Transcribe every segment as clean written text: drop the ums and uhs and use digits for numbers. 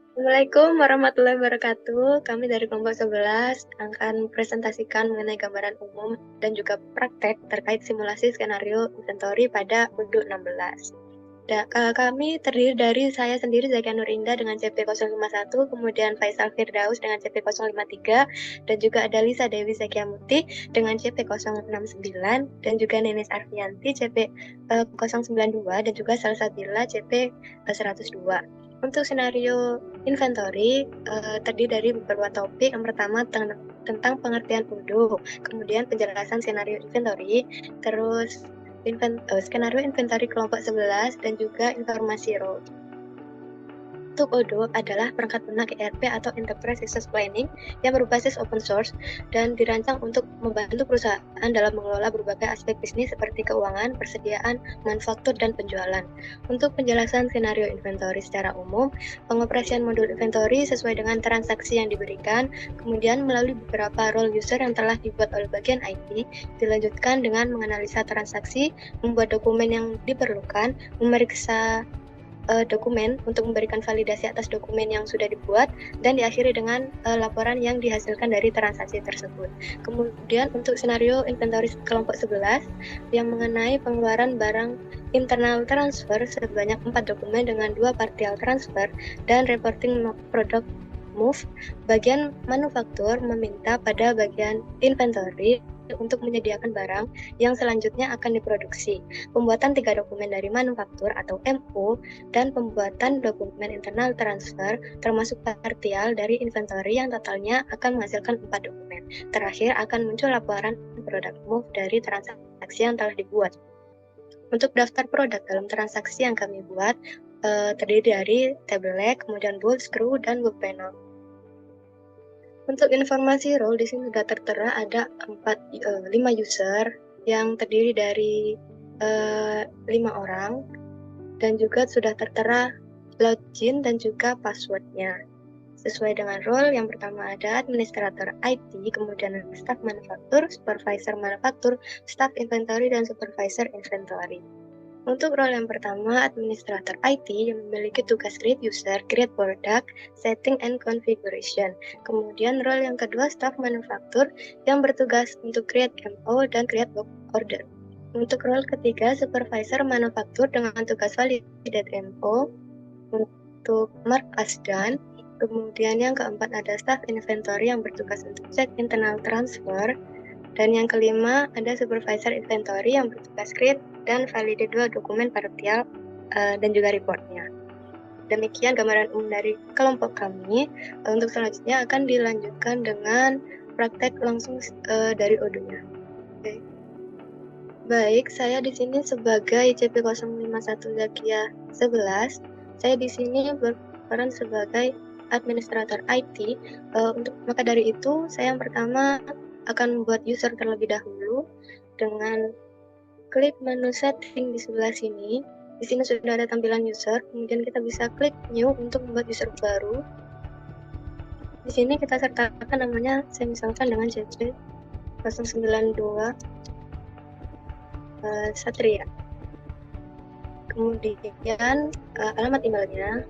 Assalamualaikum warahmatullahi wabarakatuh. Kami dari kelompok 11 akan presentasikan mengenai gambaran umum dan juga praktek terkait simulasi skenario inventory pada UDU 16. Kami terdiri dari saya sendiri Zakia Nurinda dengan CP 051, kemudian Faisal Firdaus dengan CP 053, dan juga ada Lisa Dewi Zakiamuti dengan CP 069, dan juga Nenis Arfianti CP 092, dan juga Salsabila CP 102. Untuk skenario inventory terdiri dari beberapa topik. Yang pertama tentang pengertian UDU, kemudian penjelasan skenario inventory, terus skenario inventory kelompok 11, dan juga informasi role. Untuk ODO adalah perangkat lunak ERP atau Enterprise Resource Planning yang berbasis open source dan dirancang untuk membantu perusahaan dalam mengelola berbagai aspek bisnis seperti keuangan, persediaan, manufaktur, dan penjualan. Untuk penjelasan skenario inventory secara umum, pengoperasian modul inventory sesuai dengan transaksi yang diberikan, kemudian melalui beberapa role user yang telah dibuat oleh bagian IT, dilanjutkan dengan menganalisa transaksi, membuat dokumen yang diperlukan, memeriksa dokumen untuk memberikan validasi atas dokumen yang sudah dibuat, dan diakhiri dengan laporan yang dihasilkan dari transaksi tersebut. Kemudian untuk skenario inventory kelompok 11 yang mengenai pengeluaran barang internal transfer sebanyak 4 dokumen dengan 2 partial transfer dan reporting product move, bagian manufaktur meminta pada bagian inventory untuk menyediakan barang yang selanjutnya akan diproduksi. Pembuatan 3 dokumen dari manufaktur atau MO, dan pembuatan dokumen internal transfer termasuk partial dari inventory yang totalnya akan menghasilkan 4 dokumen. Terakhir akan muncul laporan product move dari transaksi yang telah dibuat. Untuk daftar produk dalam transaksi yang kami buat terdiri dari table leg, kemudian bolt, screw, dan book panel. Untuk informasi role di sini sudah tertera ada 5 user yang terdiri dari 5 orang, dan juga sudah tertera login dan juga passwordnya. Sesuai dengan role, yang pertama ada administrator IT, kemudian staff manufaktur, supervisor manufaktur, staff inventory, dan supervisor inventory. Untuk role yang pertama, administrator IT yang memiliki tugas create user, create product, setting and configuration. Kemudian role yang kedua, staff manufaktur yang bertugas untuk create MO dan create work order. Untuk role ketiga, supervisor manufaktur dengan tugas validate MO untuk mark as done. Kemudian yang keempat ada staff inventory yang bertugas untuk cek internal transfer. Dan yang kelima ada supervisor inventory yang bertugas create dan validate 2 dokumen partial dan juga reportnya. Demikian gambaran umum dari kelompok kami. Untuk selanjutnya akan dilanjutkan dengan praktek langsung dari ODU-nya. Oke. Baik, saya di sini sebagai CP051 Zakia 11. Saya di sini berperan sebagai administrator IT. Maka dari itu, saya yang pertama akan membuat user terlebih dahulu dengan klik menu setting di sebelah sini. Di sini sudah ada tampilan user, kemudian kita bisa klik new untuk membuat user baru. Di sini kita sertakan namanya, saya misalkan dengan CP 092 Satria. Kemudian alamat emailnya.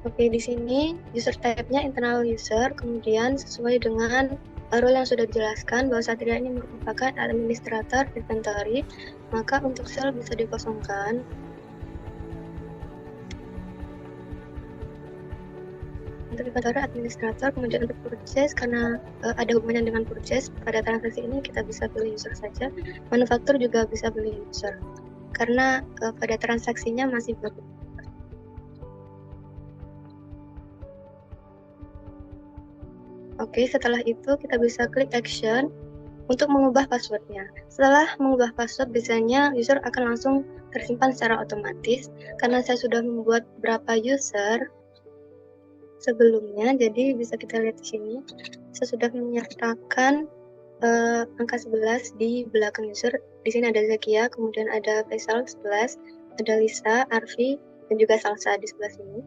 Oke, di sini user type-nya internal user, kemudian sesuai dengan role yang sudah dijelaskan bahwa Satria ini merupakan administrator inventory, maka untuk sel bisa dikosongkan. Untuk inventory administrator, kemudian untuk purchase, karena ada hubungannya dengan purchase, pada transaksi ini kita bisa pilih user saja. Manufaktur juga bisa pilih user, karena pada transaksinya masih berhubungan. Oke, setelah itu kita bisa klik action untuk mengubah passwordnya. Setelah mengubah password, biasanya user akan langsung tersimpan secara otomatis. Karena saya sudah membuat beberapa user sebelumnya, jadi bisa kita lihat di sini. Saya sudah menyertakan angka 11 di belakang user. Di sini ada Zakia, kemudian ada Faisal 11, ada Lisa, Arfi, dan juga Salsa di sebelah sini.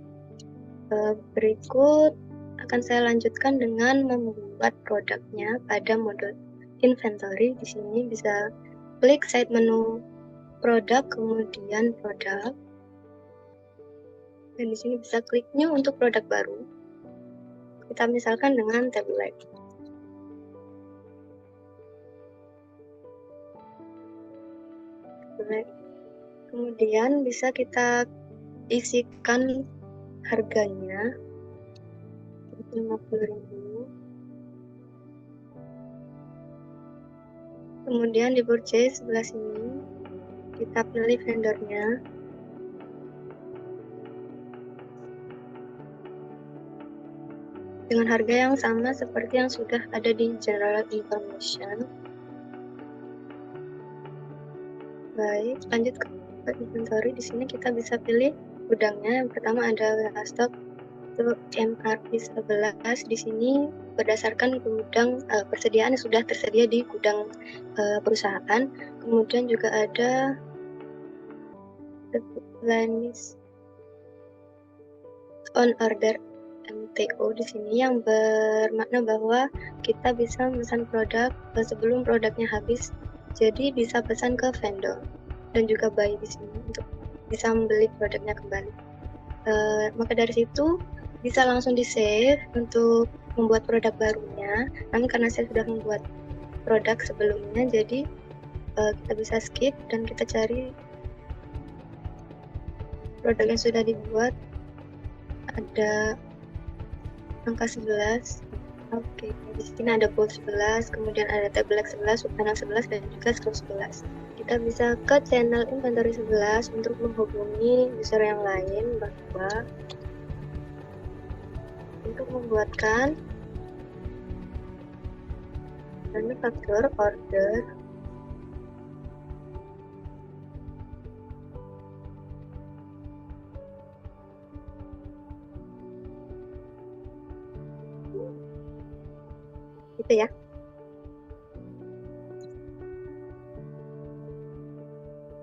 Berikut akan saya lanjutkan dengan membuat produknya pada modul inventory. Di sini bisa klik side menu produk, kemudian produk. Dan di sini bisa klik new untuk produk baru. Kita misalkan dengan tablet. Kemudian bisa kita isikan harganya 50.000. Kemudian di purchase sebelah sini kita pilih vendornya. Dengan harga yang sama seperti yang sudah ada di general information. Baik, lanjut ke inventory. Di sini kita bisa pilih gudangnya. Yang pertama ada warehouse stock itu MRP 11. Di sini berdasarkan gudang persediaan yang sudah tersedia di gudang perusahaan. Kemudian juga ada list on order MTO di sini yang bermakna bahwa kita bisa memesan produk sebelum produknya habis. Jadi bisa pesan ke vendor dan juga buy di sini untuk bisa membeli produknya kembali. Maka dari situ bisa langsung di save untuk membuat produk barunya. Namun karena saya sudah membuat produk sebelumnya, jadi kita bisa skip dan kita cari produk yang sudah dibuat. Ada angka 11. Oke, di sini ada bowl 11, kemudian ada tablet 11, panel 11, dan juga scroll 11. Kita bisa ke channel inventory 11 untuk menghubungi user yang lain bahwa untuk membuatkan manufacturer order gitu ya.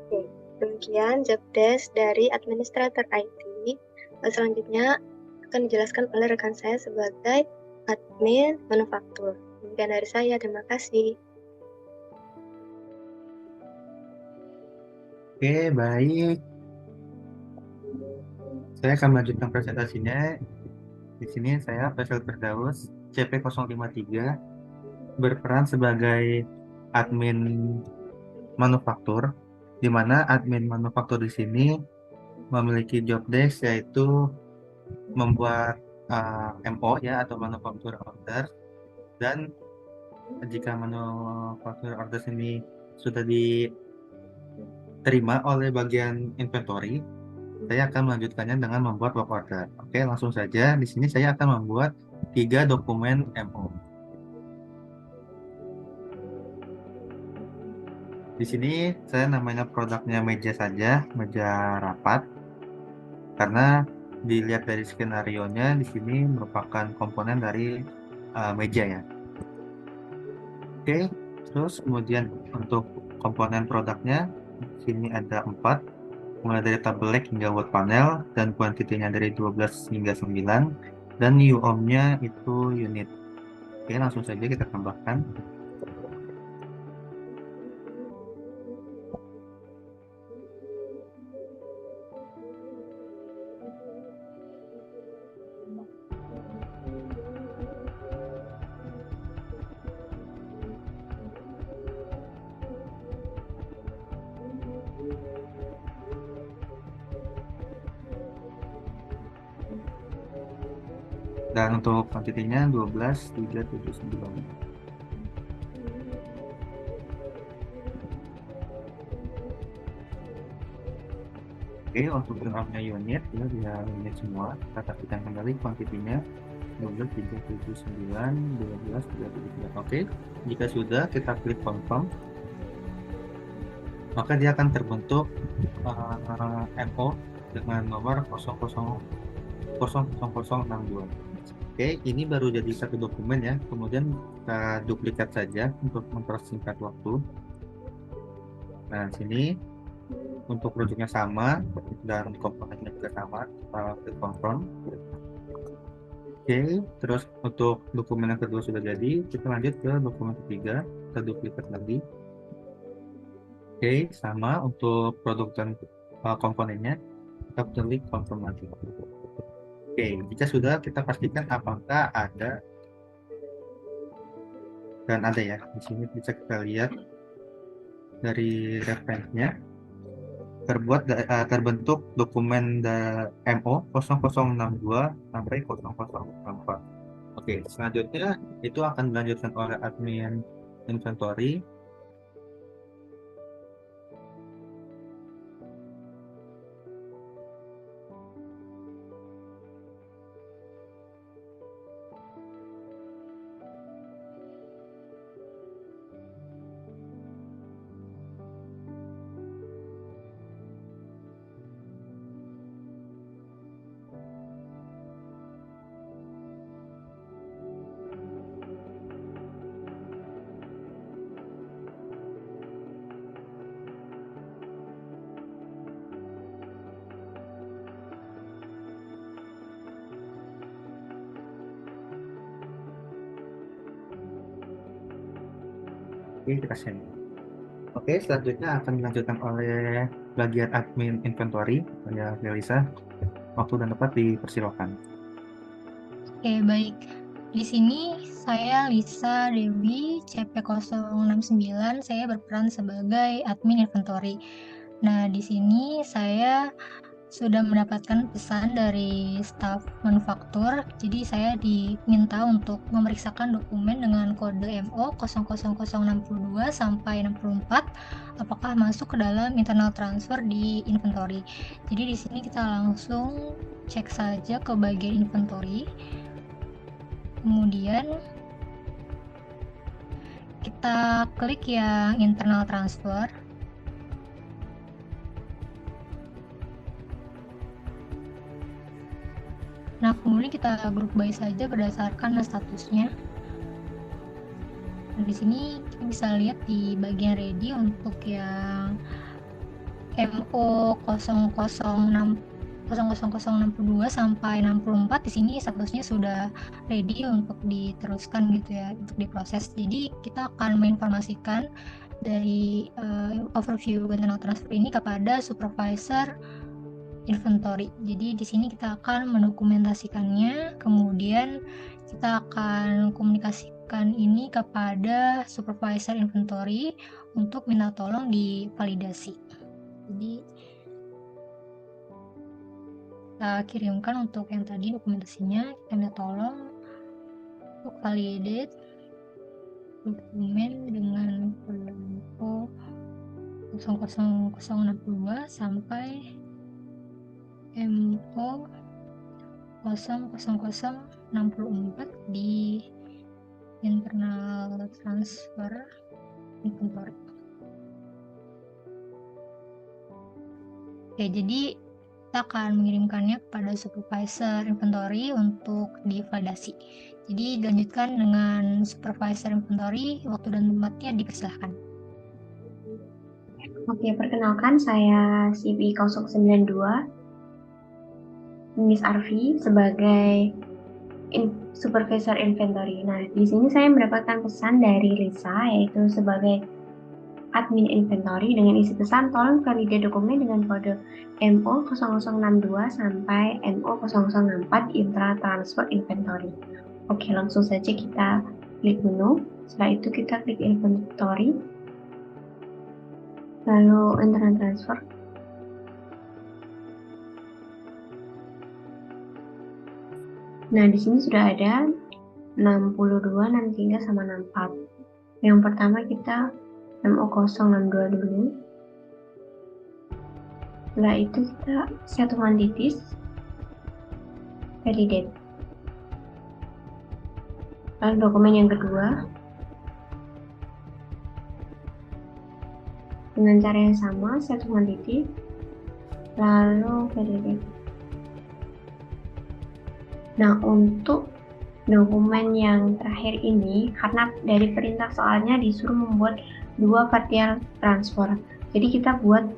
Oke, demikian job desk dari administrator IT. Selanjutnya akan dijelaskan oleh rekan saya sebagai admin manufaktur. Demikian dari saya, terima kasih. Oke, baik. Saya akan melanjutkan presentasinya. Di sini saya Faisal Firdaus, CP053, berperan sebagai admin manufaktur, di mana admin manufaktur di sini memiliki job desk yaitu membuat MO ya atau manufaktur order, dan jika manufaktur order ini sudah diterima oleh bagian inventory, saya akan melanjutkannya dengan membuat work order. Oke, langsung saja. Di sini saya akan membuat 3 dokumen MO. Di sini saya namanya produknya meja saja, meja rapat, karena dilihat dari skenario-nya di sini merupakan komponen dari meja ya. Oke, terus kemudian untuk komponen produknya di sini ada 4, mulai dari tabel leg hingga word panel, dan kuantitinya dari 12 hingga 9, dan UOM-nya itu unit. Oke, langsung saja kita tambahkan. Dan untuk kuantitinya 12, 3, 7, 9. Oke, untuk UOM-nya unit, ya dia unit semua. Kita pastikan kembali kuantitinya 12, 3, 7, 9, 12, 3, 7, 9. Oke, jika sudah kita klik confirm, maka dia akan terbentuk MO dengan nomor 000062. Oke, ini baru jadi satu dokumen ya. Kemudian kita duplikat saja untuk mempersingkat waktu. Nah, sini untuk produknya sama dan komponennya juga sama. Kita klik confirm. Oke, terus untuk dokumen yang kedua sudah jadi. Kita lanjut ke dokumen ketiga. Kita duplikat lagi. Oke, sama untuk produk dan komponennya, kita pilih confirm lagi. Oke, jika sudah, kita pastikan apakah ada dan ada ya. Di sini bisa kita lihat dari referensinya terbentuk dokumen MO 0062 sampai 0064. Oke, selanjutnya itu akan dilanjutkan oleh admin inventory. Oke, kita send. Oke, selanjutnya akan dilanjutkan oleh bagian admin inventory, ya Melisa. Waktu dan tempat dipersilakan. Oke, baik. Di sini saya Lisa Dewi, CP069, saya berperan sebagai admin inventory. Nah, di sini saya sudah mendapatkan pesan dari staf manufaktur, jadi saya diminta untuk memeriksakan dokumen dengan kode MO 00062 sampai 64 apakah masuk ke dalam internal transfer di inventory. Jadi di sini kita langsung cek saja ke bagian inventory. Kemudian kita klik yang internal transfer. Nah, kemudian kita group by saja berdasarkan statusnya. Nah, di sini kita bisa lihat di bagian ready untuk yang MO 0062 sampai 64 di sini statusnya sudah ready untuk diteruskan gitu ya, untuk diproses. Jadi kita akan menginformasikan dari overview internal transfer ini kepada supervisor inventory. Jadi di sini kita akan mendokumentasikannya, kemudian kita akan komunikasikan ini kepada supervisor inventory untuk minta tolong divalidasi. Jadi kita kirimkan untuk yang tadi dokumentasinya, kita minta tolong untuk validate dokumen dengan info 00062 sampai MO 00064 di internal transfer inventory. Oke, jadi kita akan mengirimkannya kepada supervisor inventory untuk divalidasi. Jadi dilanjutkan dengan supervisor inventory, waktu dan tempatnya dipersilahkan. Oke, perkenalkan saya CP092 Miss Arfi sebagai supervisor inventory. Nah, di sini saya mendapatkan pesan dari Lisa, yaitu sebagai admin inventory dengan isi pesan tolong validate dokumen dengan kode MO 0062 sampai MO 0064 internal transfer inventory. Oke, langsung saja kita klik menu. Setelah itu kita klik inventory, lalu internal transfer. Nah, di sini sudah ada 62, 63, sama 64. Yang pertama kita MO062 dulu. Setelah itu kita satuan titis, validate. Lalu dokumen yang kedua, dengan cara yang sama, satuan titis, lalu validate. Nah, untuk dokumen yang terakhir ini, karena dari perintah soalnya disuruh membuat 2 partial transfer, jadi kita buat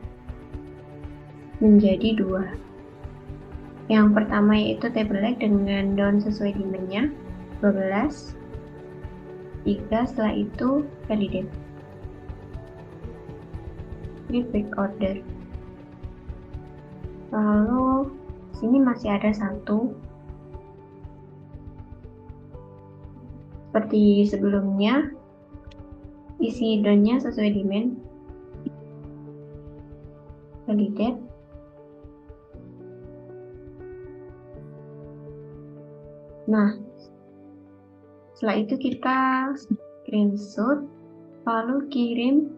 menjadi 2. Yang pertama yaitu table leg dengan down sesuai demand-nya 12, 3, setelah itu validate. Ini back order. Lalu sini masih ada satu. Seperti sebelumnya, isi donnya sesuai demand. Validate. Nah, setelah itu kita screenshot, lalu kirim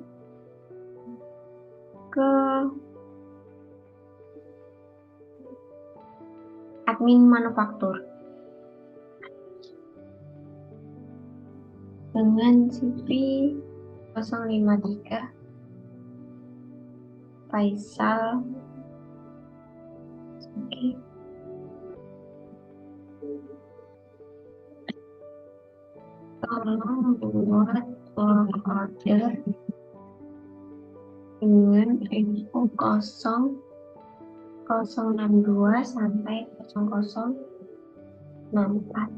ke admin manufaktur dengan CP 053 Faisal. Oke. Tolong buat work order dengan info 0062 sampai 0064.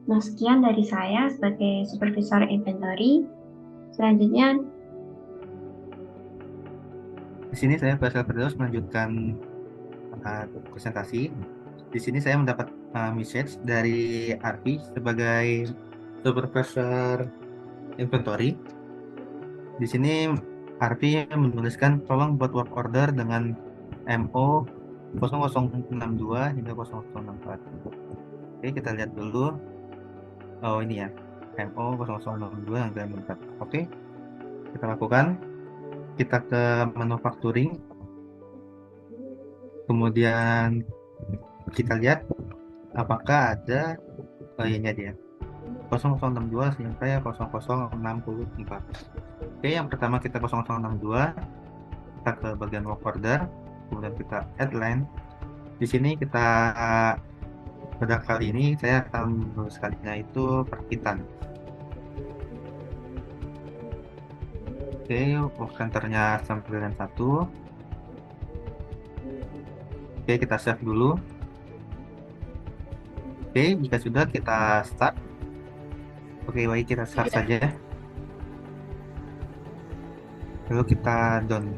Nah, sekian dari saya sebagai supervisor inventory. Selanjutnya, Di sini saya Faisal Firdaus melanjutkan presentasi. Di sini saya mendapat message dari Arfi sebagai supervisor inventory. Di sini Arfi menuliskan tolong buat work order dengan MO 0062 hingga 0064. Oke, kita lihat dulu. Oh, ini ya. MO 0062 hingga 0064. Oke. Kita lakukan. Kita ke manufacturing. Kemudian kita lihat apakah ada ini dia 0062 sampai 0064. Oke, yang pertama kita 0062, kita ke bagian work order, kemudian kita add line. Di sini kita pada kali ini saya akan menulis kalinya itu perkitan. Oke, work centernya sampai dengan 1. Oke, kita save dulu. Oke, jika sudah kita start. Oke, baik, kita start saja. Lalu kita down.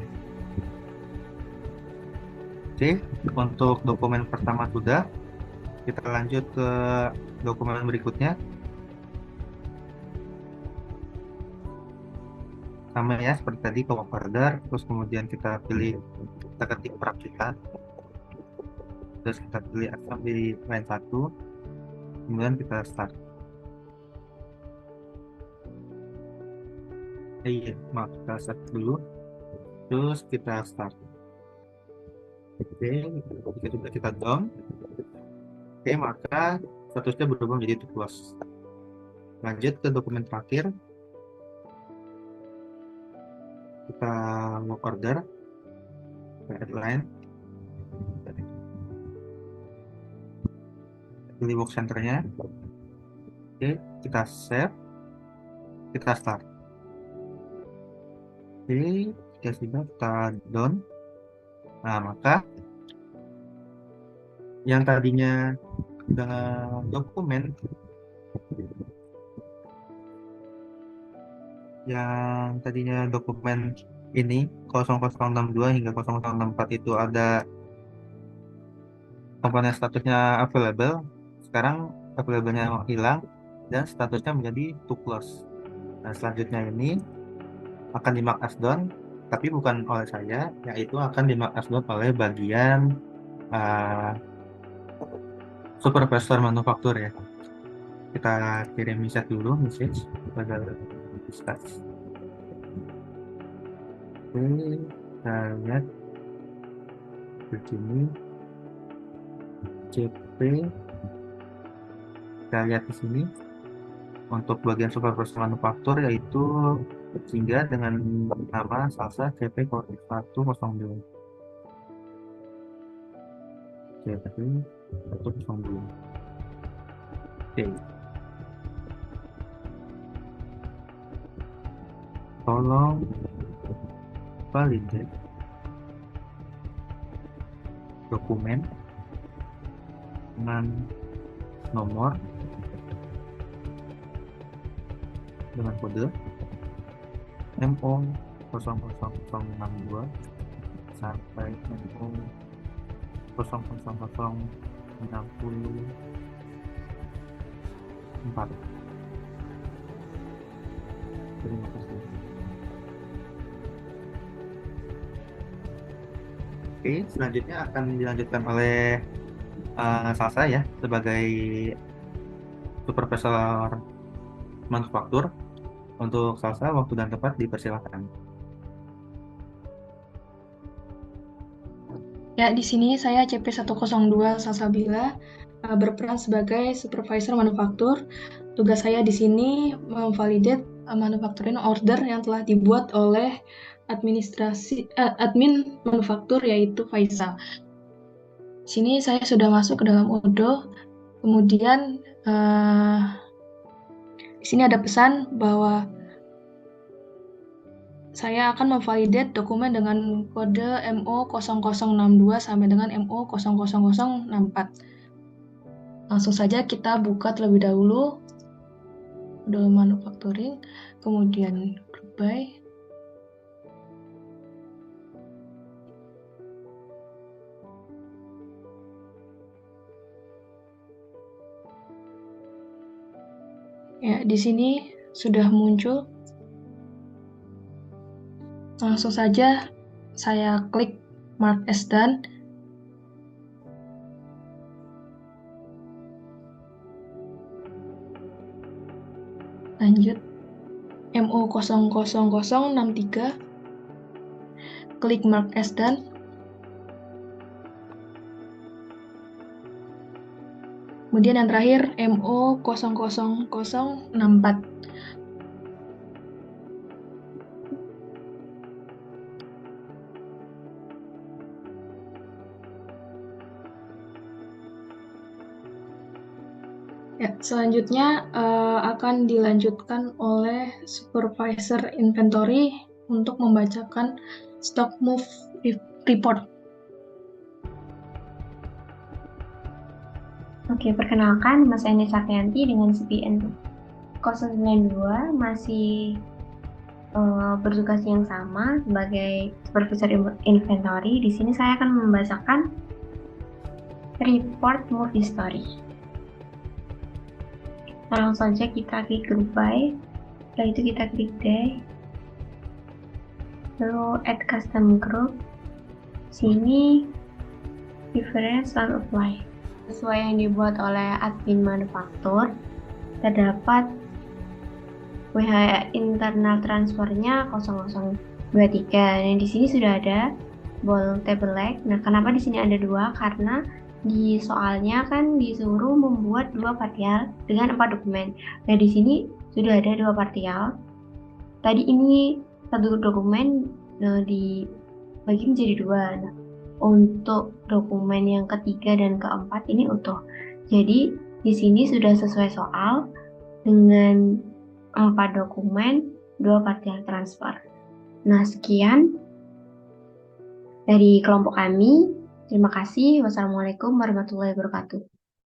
Oke, untuk dokumen pertama sudah. Kita lanjut ke dokumen berikutnya. Sama ya, seperti tadi ke work order, terus kemudian kita pilih, kita ketik perakitan, terus kita pilih assembly line 1, kemudian kita start. Iya, maaf, kita start dulu, terus kita start. Oke, jika sudah kita down, oke, maka statusnya berubah menjadi to close. Lanjut ke dokumen terakhir, kita work order, headline, pilih work centernya, oke, kita save, kita start. Oke, jika sudah kita down, nah maka yang tadinya dokumen ini 0062 hingga 0064 itu ada komponen statusnya available, sekarang available-nya hilang dan statusnya menjadi to close. Nah, selanjutnya ini akan di mark as done, tapi bukan oleh saya, yaitu akan di mark as done oleh bagian supervisor manufaktur ya. Kita kirim message pada discuss. Oke, kita lihat begini CP, kita lihat di sini untuk bagian supervisor manufaktur yaitu sehingga dengan nama salsa CP 102. CP 102. Oke. Tolong validate dokumen dengan nomor dengan kode MO 00062 sampai MO 00064. Terima kasih. Oke, selanjutnya akan dilanjutkan oleh Salsa ya sebagai supervisor manufaktur. Untuk Salsa, waktu dan tempat dipersilakan. Ya, di sini saya CP102 Salsabila, berperan sebagai supervisor manufaktur. Tugas saya di sini memvalidate manufacturing order yang telah dibuat oleh admin manufaktur, yaitu Faisal. Di sini saya sudah masuk ke dalam Odoo. Kemudian di sini ada pesan bahwa saya akan memvalidate dokumen dengan kode MO 0062 sampai dengan MO 00064. Langsung saja kita buka terlebih dahulu Odoo Manufacturing, kemudian Group By. Ya, di sini sudah muncul. Langsung saja saya klik Mark as Done. Lanjut MO 00063, klik Mark as Done. Kemudian yang terakhir MO 00064. Ya, selanjutnya akan dilanjutkan oleh supervisor inventory untuk membacakan stock move report. Oke, perkenalkan, Mas Eni Sakyanti dengan CPN 092 masih bertugas yang sama sebagai supervisor inventory. Di sini saya akan membacakan report move history. Langsung saja kita klik Group By, setelah itu kita klik Day, lalu Add Custom Group. Sini difference lalu apply. Sesuai yang dibuat oleh admin manufaktur, terdapat WH internal transfernya 0023. Dan di sini sudah ada bold table leg. Nah, kenapa di sini ada dua? Karena di soalnya kan disuruh membuat 2 partial dengan 4 dokumen. Nah, di sini sudah ada 2 partial. Tadi ini satu dokumen dibagi menjadi 2. Nah, untuk dokumen yang ketiga dan keempat ini utuh. Jadi di sini sudah sesuai soal dengan 4 dokumen, 2 partial transfer. Nah, sekian dari kelompok kami. Terima kasih. Wassalamualaikum warahmatullahi wabarakatuh.